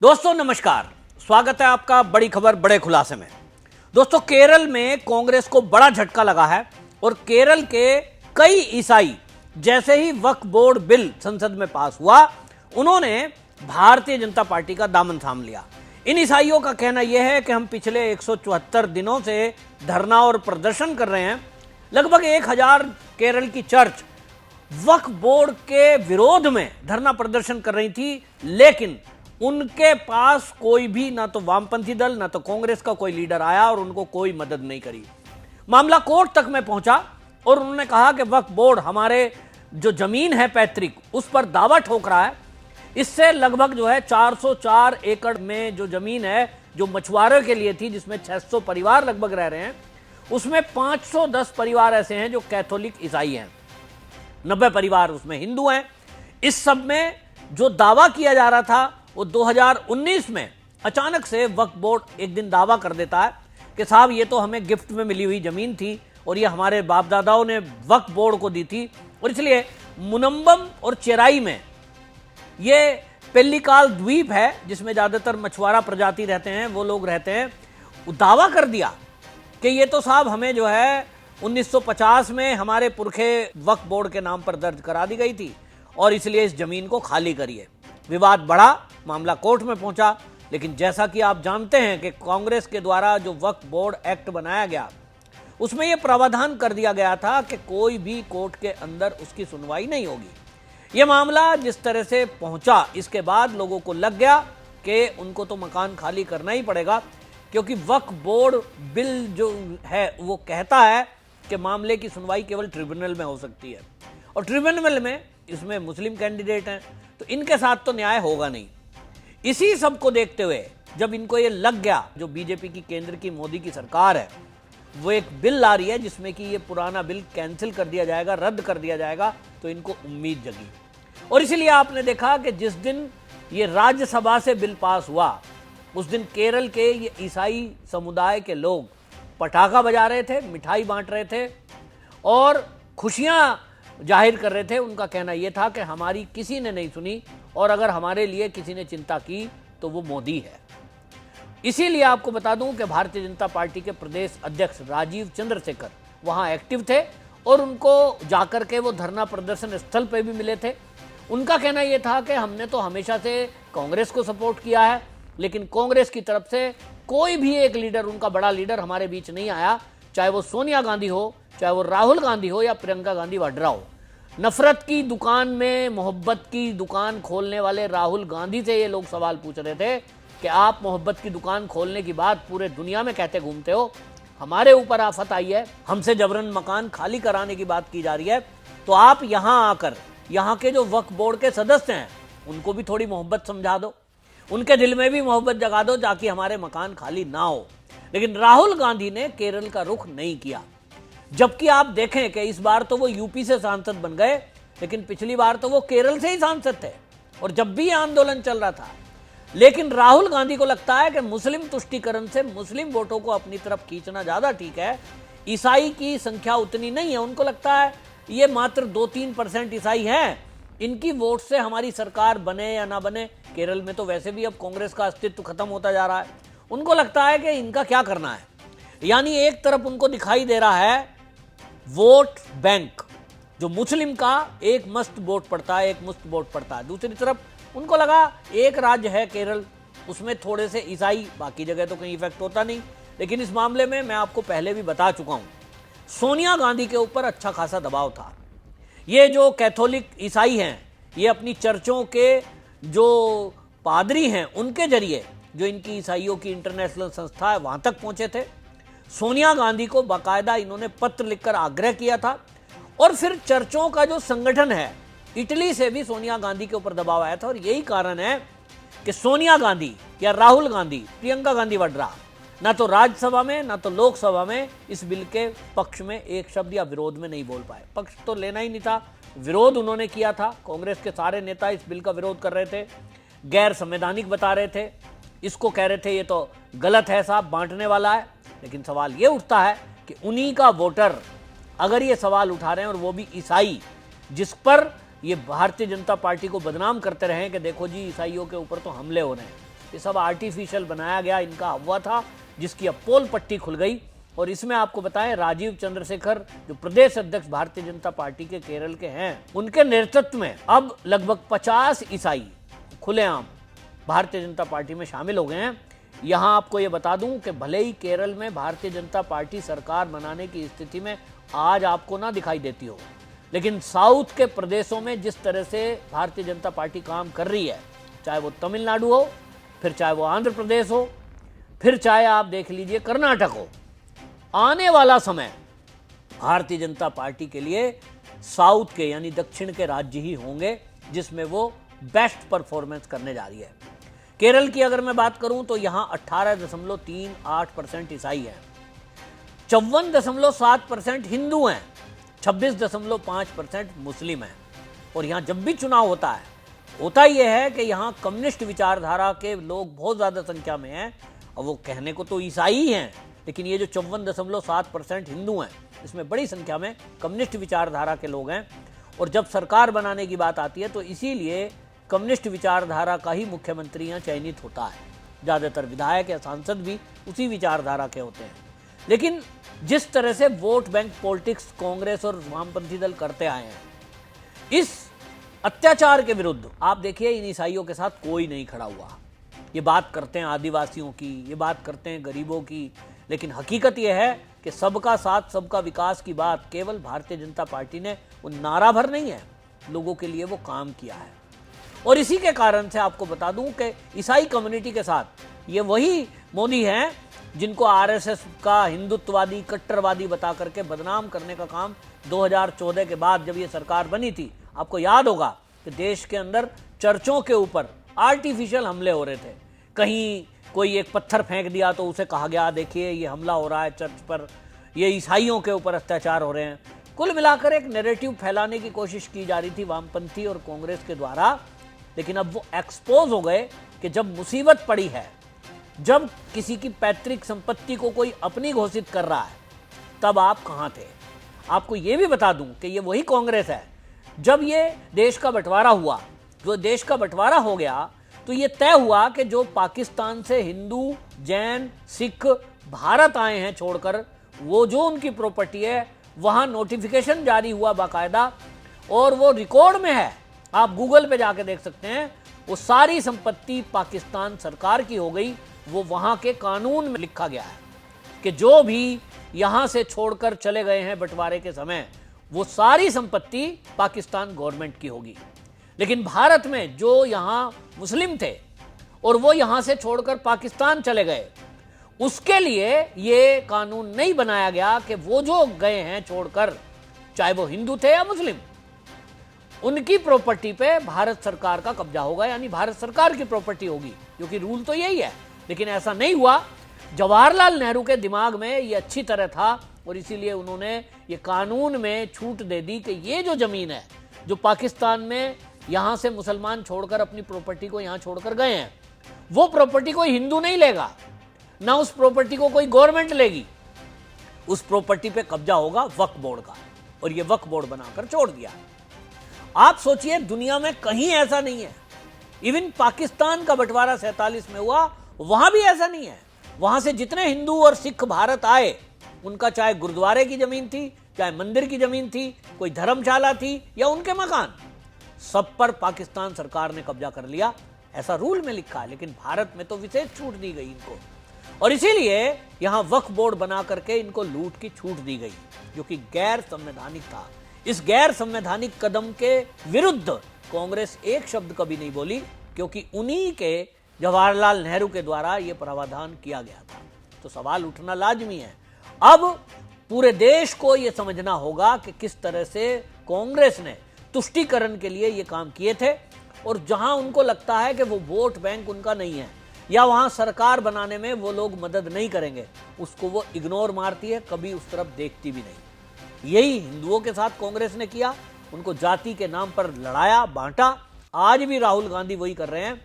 दोस्तों नमस्कार, स्वागत है आपका बड़ी खबर बड़े खुलासे में। दोस्तों केरल में कांग्रेस को बड़ा झटका लगा है और केरल के कई ईसाई जैसे ही वक्फ बोर्ड बिल संसद में पास हुआ, उन्होंने भारतीय जनता पार्टी का दामन थाम लिया। इन ईसाइयों का कहना यह है कि हम पिछले 174 दिनों से धरना और प्रदर्शन कर रहे हैं। लगभग 1000 केरल की चर्च वक्फ बोर्ड के विरोध में धरना प्रदर्शन कर रही थी, लेकिन उनके पास कोई भी ना तो वामपंथी दल ना तो कांग्रेस का कोई लीडर आया और उनको कोई मदद नहीं करी। मामला कोर्ट तक में पहुंचा और उन्होंने कहा कि वक्फ बोर्ड हमारे जो जमीन है पैतृक उस पर दावा ठोक रहा है। इससे लगभग 404 एकड़ में जो जमीन है जो मछुआरों के लिए थी, जिसमें 600 परिवार लगभग रह रहे हैं, उसमें 510 परिवार ऐसे हैं जो कैथोलिक ईसाई हैं, 90 परिवार उसमें हिंदू हैं। इस सब में जो दावा किया जा रहा था वो 2019 में अचानक से वक्फ बोर्ड एक दिन दावा कर देता है कि साहब ये तो हमें गिफ्ट में मिली हुई जमीन थी और ये हमारे बाप दादाओं ने वक्फ बोर्ड को दी थी, और इसलिए मुनम्बम और चेराई में ये पेल्लिकाल द्वीप है जिसमें ज्यादातर मछुआरा प्रजाति रहते हैं, वो लोग रहते हैं। दावा कर दिया कि ये तो साहब हमें 1950 में हमारे पुरखे वक्फ बोर्ड के नाम पर दर्ज करा दी गई थी और इसलिए इस जमीन को खाली करिए। विवाद बढ़ा, मामला कोर्ट में पहुंचा, लेकिन जैसा कि आप जानते हैं कि कांग्रेस के द्वारा जो वक्फ बोर्ड एक्ट बनाया गया उसमें यह प्रावधान कर दिया गया था कि कोई भी कोर्ट के अंदर उसकी सुनवाई नहीं होगी। यह मामला जिस तरह से पहुंचा, इसके बाद लोगों को लग गया कि उनको तो मकान खाली करना ही पड़ेगा, क्योंकि वक्फ बोर्ड बिल जो है वो कहता है कि मामले की सुनवाई केवल ट्रिब्यूनल में हो सकती है, और ट्रिब्यूनल में इसमें मुस्लिम कैंडिडेट हैं, तो इनके साथ तो न्याय होगा नहीं। इसी सब को देखते हुए जब इनको ये लग गया, जो बीजेपी की केंद्र की मोदी की सरकार है वो एक बिल ला रही है जिसमें कि ये पुराना बिल कैंसिल कर दिया जाएगा, रद्द कर दिया जाएगा, तो इनको उम्मीद जगी। और इसीलिए आपने देखा कि जिस दिन ये राज्यसभा से बिल पास हुआ उस दिन केरल के ये ईसाई समुदाय के लोग पटाखा बजा रहे थे, मिठाई बांट रहे थे और खुशियां जाहिर कर रहे थे। उनका कहना यह था कि हमारी किसी ने नहीं सुनी और अगर हमारे लिए किसी ने चिंता की तो वो मोदी है। इसीलिए आपको बता दूं कि भारतीय जनता पार्टी के प्रदेश अध्यक्ष राजीव चंद्रशेखर वहां एक्टिव थे और उनको जाकर के वो धरना प्रदर्शन स्थल पर भी मिले थे। उनका कहना यह था कि हमने तो हमेशा से कांग्रेस को सपोर्ट किया है, लेकिन कांग्रेस की तरफ से कोई भी एक लीडर, उनका बड़ा लीडर हमारे बीच नहीं आया, चाहे वो सोनिया गांधी हो, चाहे वो राहुल गांधी हो या प्रियंका गांधी वाड्रा हो। नफरत की दुकान में मोहब्बत की दुकान खोलने वाले राहुल गांधी से ये लोग सवाल पूछ रहे थे कि आप मोहब्बत की दुकान खोलने की बात पूरे दुनिया में कहते घूमते हो, हमारे ऊपर आफत आई है, हमसे जबरन मकान खाली कराने की बात की जा रही है, तो आप यहां आकर यहाँ के जो वक्फ बोर्ड के सदस्य हैं उनको भी थोड़ी मोहब्बत समझा दो, उनके दिल में भी मोहब्बत जगा दो ताकि हमारे मकान खाली ना हो। लेकिन राहुल गांधी ने केरल का रुख नहीं किया, जबकि आप देखें कि इस बार तो वो यूपी से सांसद बन गए, लेकिन पिछली बार तो वो केरल से ही सांसद थे और जब भी आंदोलन चल रहा था। लेकिन राहुल गांधी को लगता है कि मुस्लिम तुष्टीकरण से मुस्लिम वोटों को अपनी तरफ खींचना ज्यादा ठीक है, ईसाई की संख्या उतनी नहीं है। उनको लगता है ये मात्र 2-3% ईसाई हैं, इनकी वोट से हमारी सरकार बने या ना बने, केरल में तो वैसे भी अब कांग्रेस का अस्तित्व खत्म होता जा रहा है, उनको लगता है कि इनका क्या करना है। यानी एक तरफ उनको दिखाई दे रहा है वोट बैंक, जो मुस्लिम का एक मस्त वोट पड़ता है, एक मुस्त वोट पड़ता है, दूसरी तरफ उनको लगा एक राज्य है केरल, उसमें थोड़े से ईसाई, बाकी जगह तो कहीं इफेक्ट होता नहीं। लेकिन इस मामले में मैं आपको पहले भी बता चुका हूं, सोनिया गांधी के ऊपर अच्छा खासा दबाव था। ये जो कैथोलिक ईसाई हैं ये अपनी चर्चों के जो पादरी हैं उनके जरिए जो इनकी ईसाइयों की इंटरनेशनल संस्था है वहां तक पहुंचे थे। सोनिया गांधी को बाकायदा इन्होंने पत्र लिखकर आग्रह किया था, और फिर चर्चों का जो संगठन है इटली से भी सोनिया गांधी के ऊपर दबाव आया था। और यही कारण है कि सोनिया गांधी या राहुल गांधी, प्रियंका गांधी वाड्रा ना तो राज्यसभा में ना तो लोकसभा में इस बिल के पक्ष में एक शब्द या विरोध में नहीं बोल पाए। पक्ष तो लेना ही नहीं था, विरोध उन्होंने किया था। कांग्रेस के सारे नेता इस बिल का विरोध कर रहे थे, गैर संवैधानिक बता रहे थे, इसको कह रहे थे ये तो गलत है साहब, बांटने वाला है। लेकिन सवाल ये उठता है कि उन्हीं का वोटर अगर ये सवाल उठा रहे हैं, और वो भी ईसाई, जिस पर ये भारतीय जनता पार्टी को बदनाम करते रहे कि देखो जी ईसाइयों के ऊपर तो हमले हो रहे हैं, ये सब आर्टिफिशियल बनाया गया इनका हवा था, जिसकी अब पोल पट्टी खुल गई। और इसमें आपको बताएं, राजीव चंद्रशेखर जो प्रदेश अध्यक्ष भारतीय जनता पार्टी के केरल के हैं, उनके नेतृत्व में अब लगभग 50 ईसाई खुलेआम भारतीय जनता पार्टी में शामिल हो गए हैं। यहां आपको यह बता दूं कि भले ही केरल में भारतीय जनता पार्टी सरकार बनाने की स्थिति में आज आपको ना दिखाई देती हो, लेकिन साउथ के प्रदेशों में जिस तरह से भारतीय जनता पार्टी काम कर रही है, चाहे वो तमिलनाडु हो, फिर चाहे वो आंध्र प्रदेश हो, फिर चाहे आप देख लीजिए कर्नाटक हो, आने वाला समय भारतीय जनता पार्टी के लिए साउथ के यानी दक्षिण के राज्य ही होंगे जिसमें वो बेस्ट परफॉर्मेंस करने जा रही है। केरल की अगर मैं बात करूं तो यहां 18.38% ईसाई हैं, 54.7% हिंदू हैं, 26.5% मुस्लिम हैं। और यहां जब भी चुनाव होता यह है कि यहां कम्युनिस्ट विचारधारा के लोग बहुत ज़्यादा संख्या में हैं। और वो कहने को तो ईसाई हैं, लेकिन ये जो 54.7% हिंदू हैं, इसमें बड़ी संख्या में कम्युनिस्ट विचारधारा के लोग हैं। और जब सरकार बनाने की बात आती है तो इसीलिए कम्युनिस्ट विचारधारा का ही मुख्यमंत्री यहाँ चयनित होता है। ज़्यादातर विधायक या सांसद भी उसी विचारधारा के होते हैं। लेकिन जिस तरह से वोट बैंक पॉलिटिक्स कांग्रेस और वामपंथी दल करते आए हैं, इस अत्याचार के विरुद्ध आप देखिए इन ईसाइयों के साथ कोई नहीं खड़ा हुआ। ये बात करते हैं आदिवासियों की, ये बात करते हैं गरीबों की, लेकिन हकीकत यह है कि सबका साथ सबका विकास की बात केवल भारतीय जनता पार्टी ने वो नारा भर नहीं है, लोगों के लिए वो काम किया है। और इसी के कारण से आपको बता दूं कि ईसाई कम्युनिटी के साथ ये वही मोदी हैं जिनको आरएसएस का हिंदुत्ववादी कट्टरवादी बता करके बदनाम करने का काम 2014 के बाद जब ये सरकार बनी थी, आपको याद होगा कि देश के अंदर चर्चों के ऊपर आर्टिफिशियल हमले हो रहे थे। कहीं कोई एक पत्थर फेंक दिया तो उसे कहा गया देखिए ये हमला हो रहा है चर्च पर, ये ईसाइयों के ऊपर अत्याचार हो रहे हैं। कुल मिलाकर एक नैरेटिव फैलाने की कोशिश की जा रही थी वामपंथी और कांग्रेस के द्वारा। लेकिन अब वो एक्सपोज हो गए कि जब मुसीबत पड़ी है, जब किसी की पैतृक संपत्ति को कोई अपनी घोषित कर रहा है, तब आप कहां थे। आपको ये भी बता दूं कि ये वही कांग्रेस है, जब ये देश का बंटवारा हुआ, जो देश का बंटवारा हो गया तो ये तय हुआ कि जो पाकिस्तान से हिंदू, जैन, सिख भारत आए हैं छोड़कर, वो जो उनकी प्रॉपर्टी है वहां नोटिफिकेशन जारी हुआ बाकायदा, और वो रिकॉर्ड में है, आप गूगल पे जाके देख सकते हैं। वो सारी संपत्ति पाकिस्तान सरकार की हो गई। वो वहां के कानून में लिखा गया है कि जो भी यहां से छोड़कर चले गए हैं बंटवारे के समय, वो सारी संपत्ति पाकिस्तान गवर्नमेंट की होगी। लेकिन भारत में जो यहां मुस्लिम थे और वो यहां से छोड़कर पाकिस्तान चले गए, उसके लिए ये कानून नहीं बनाया गया कि वो जो गए हैं छोड़कर, चाहे वो हिंदू थे या मुस्लिम, उनकी प्रॉपर्टी पे भारत सरकार का कब्जा होगा, यानी भारत सरकार की प्रॉपर्टी होगी, क्योंकि रूल तो यही है। लेकिन ऐसा नहीं हुआ। जवाहरलाल नेहरू के दिमाग में ये अच्छी तरह था और इसीलिए उन्होंने ये कानून में छूट दे दी कि ये जो जमीन है, जो पाकिस्तान में यहां से मुसलमान छोड़कर अपनी प्रॉपर्टी को यहां छोड़कर गए हैं, वो प्रॉपर्टी कोई हिंदू नहीं लेगा, ना उस प्रॉपर्टी को कोई गवर्नमेंट लेगी। उस प्रॉपर्टी पे कब्जा होगा वक्फ बोर्ड का, और ये वक्फ बोर्ड बनाकर छोड़ दिया। आप सोचिए दुनिया में कहीं ऐसा नहीं है। इवन पाकिस्तान का बंटवारा 47 में हुआ, वहां भी ऐसा नहीं है। वहां से जितने हिंदू और सिख भारत आए, उनका चाहे गुरुद्वारे की जमीन थी, चाहे मंदिर की जमीन थी, कोई धर्मशाला थी या उनके मकान, सब पर पाकिस्तान सरकार ने कब्जा कर लिया। ऐसा रूल में लिखा है। लेकिन भारत में तो विशेष छूट दी गई इनको, और इसीलिए यहां वक्फ बोर्ड बना करके इनको लूट की छूट दी गई, जो कि गैर संवैधानिक था। इस गैर संवैधानिक कदम के विरुद्ध कांग्रेस एक शब्द कभी नहीं बोली, क्योंकि उन्हीं के जवाहरलाल नेहरू के द्वारा यह प्रावधान किया गया था। तो सवाल उठना लाजमी है। अब पूरे देश को यह समझना होगा कि किस तरह से कांग्रेस ने तुष्टीकरण के लिए ये काम किए थे, और जहां उनको लगता है कि वो वोट बैंक उनका नहीं है या वहां सरकार बनाने में वो लोग मदद नहीं करेंगे, उसको वो इग्नोर मारती है, कभी उस तरफ देखती भी नहीं। यही हिंदुओं के साथ कांग्रेस ने किया, उनको जाति के नाम पर लड़ाया, बांटा। आज भी राहुल गांधी वही कर रहे हैं,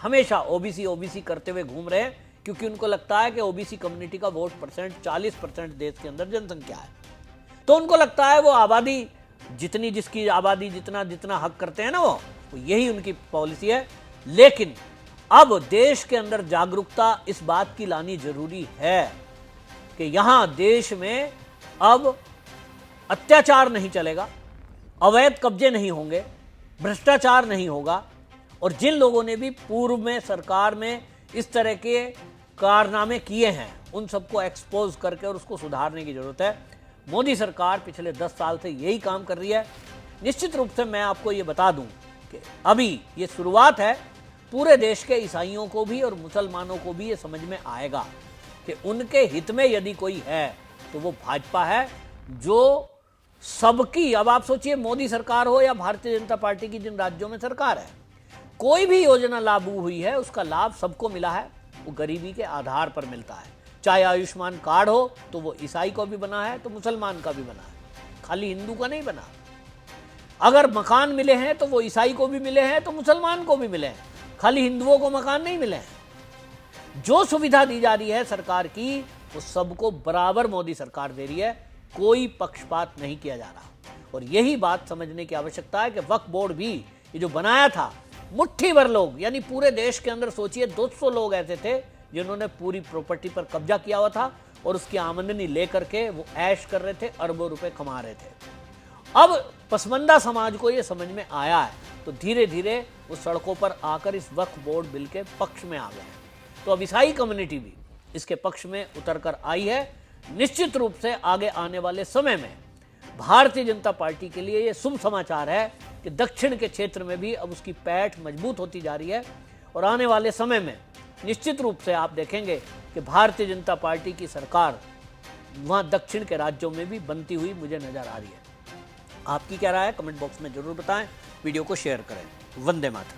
हमेशा ओबीसी करते हुए घूम रहे हैं, क्योंकि उनको लगता है कि ओबीसी कम्युनिटी का वोट परसेंट 40% देश के अंदर जनसंख्या है। तो उनको लगता है वो आबादी जितनी, जिसकी आबादी जितना जितना हक करते हैं ना, वो यही उनकी पॉलिसी है। लेकिन अब देश के अंदर जागरूकता इस बात की लानी जरूरी है कि यहां देश में अब अत्याचार नहीं चलेगा, अवैध कब्जे नहीं होंगे, भ्रष्टाचार नहीं होगा, और जिन लोगों ने भी पूर्व में सरकार में इस तरह के कारनामे किए हैं उन सबको एक्सपोज करके और उसको सुधारने की जरूरत है। मोदी सरकार पिछले 10 साल से यही काम कर रही है। निश्चित रूप से मैं आपको ये बता दूं कि अभी ये शुरुआत है, पूरे देश के ईसाइयों को भी और मुसलमानों को भी ये समझ में आएगा कि उनके हित में यदि कोई है तो वो भाजपा है, जो सबकी, अब आप सोचिए मोदी सरकार हो या भारतीय जनता पार्टी की जिन राज्यों में सरकार है, कोई भी योजना लागू हुई है उसका लाभ सबको मिला है, वो गरीबी के आधार पर मिलता है। चाहे आयुष्मान कार्ड हो तो वो ईसाई को भी बना है तो मुसलमान का भी बना है, खाली हिंदू का नहीं बना। अगर मकान मिले हैं तो वो ईसाई को भी मिले हैं तो मुसलमान को भी मिले हैं, खाली हिंदुओं को मकान नहीं मिले हैं। जो सुविधा दी जा रही है सरकार की वो सबको बराबर मोदी सरकार दे रही है, कोई पक्षपात नहीं किया जा रहा। और यही बात समझने की आवश्यकता है कि वक्फ बोर्ड भी ये जो बनाया था, मुट्ठी भर लोग, यानी पूरे देश के अंदर सोचिए 200 लोग ऐसे थे जिन्होंने पूरी प्रॉपर्टी पर कब्जा किया हुआ था और उसकी आमदनी लेकर के वो ऐश कर रहे थे, अरबों रुपए कमा रहे थे। अब पसमंदा समाज को ये समझ में आया है तो धीरे धीरे वो सड़कों पर आकर इस वक्फ बोर्ड बिल के पक्ष में आ गए हैं। तो अब ईसाई कम्युनिटी भी इसके पक्ष में उतर कर आई है। निश्चित रूप से आगे आने वाले समय में भारतीय जनता पार्टी के लिए ये शुभ समाचार है कि दक्षिण के क्षेत्र में भी अब उसकी पैठ मजबूत होती जा रही है, और आने वाले समय में निश्चित रूप से आप देखेंगे कि भारतीय जनता पार्टी की सरकार वहाँ दक्षिण के राज्यों में भी बनती हुई मुझे नजर आ रही है। आपकी क्या राय है कमेंट बॉक्स में जरूर बताएं, वीडियो को शेयर करें। वंदे मातरम।